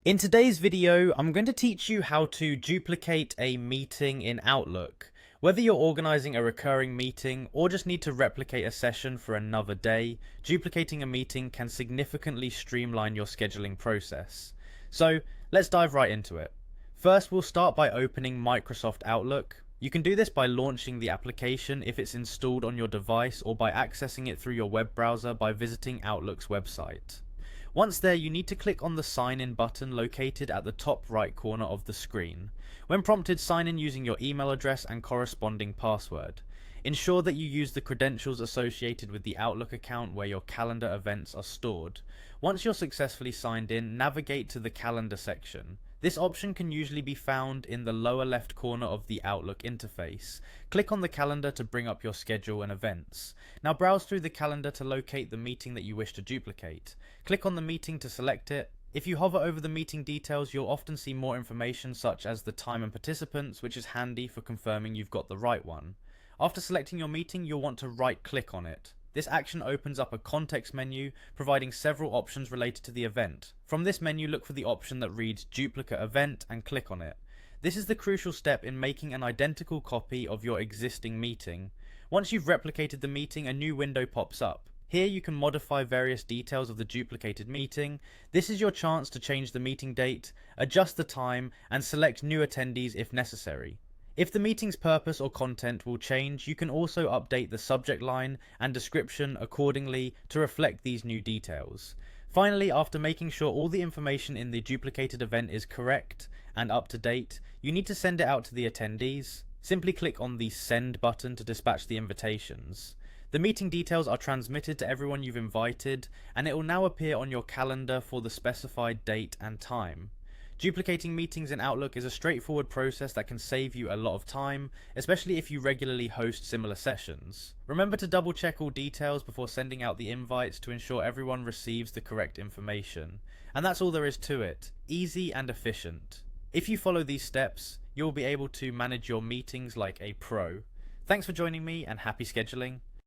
In today's video, I'm going to teach you how to duplicate a meeting in Outlook. Whether you're organizing a recurring meeting or just need to replicate a session for another day, duplicating a meeting can significantly streamline your scheduling process. So let's dive right into it. First, we'll start by opening Microsoft Outlook. You can do this by launching the application if it's installed on your device, or by accessing it through your web browser by visiting Outlook's website. Once there, you need to click on the Sign In button located at the top right corner of the screen. When prompted, sign in using your email address and corresponding password. Ensure that you use the credentials associated with the Outlook account where your calendar events are stored. Once you're successfully signed in, navigate to the Calendar section. This option can usually be found in the lower left corner of the Outlook interface. Click on the calendar to bring up your schedule and events. Now browse through the calendar to locate the meeting that you wish to duplicate. Click on the meeting to select it. If you hover over the meeting details, you'll often see more information such as the time and participants, which is handy for confirming you've got the right one. After selecting your meeting, you'll want to right click on it. This action opens up a context menu, providing several options related to the event. From this menu, look for the option that reads Duplicate Event and click on it. This is the crucial step in making an identical copy of your existing meeting. Once you've replicated the meeting, a new window pops up. Here you can modify various details of the duplicated meeting. This is your chance to change the meeting date, adjust the time, and select new attendees if necessary. If the meeting's purpose or content will change, you can also update the subject line and description accordingly to reflect these new details. Finally, after making sure all the information in the duplicated event is correct and up to date, you need to send it out to the attendees. Simply click on the Send button to dispatch the invitations. The meeting details are transmitted to everyone you've invited, and it will now appear on your calendar for the specified date and time. Duplicating meetings in Outlook is a straightforward process that can save you a lot of time, especially if you regularly host similar sessions. Remember to double check all details before sending out the invites to ensure everyone receives the correct information. And that's all there is to it. Easy and efficient. If you follow these steps, you'll be able to manage your meetings like a pro. Thanks for joining me, and happy scheduling.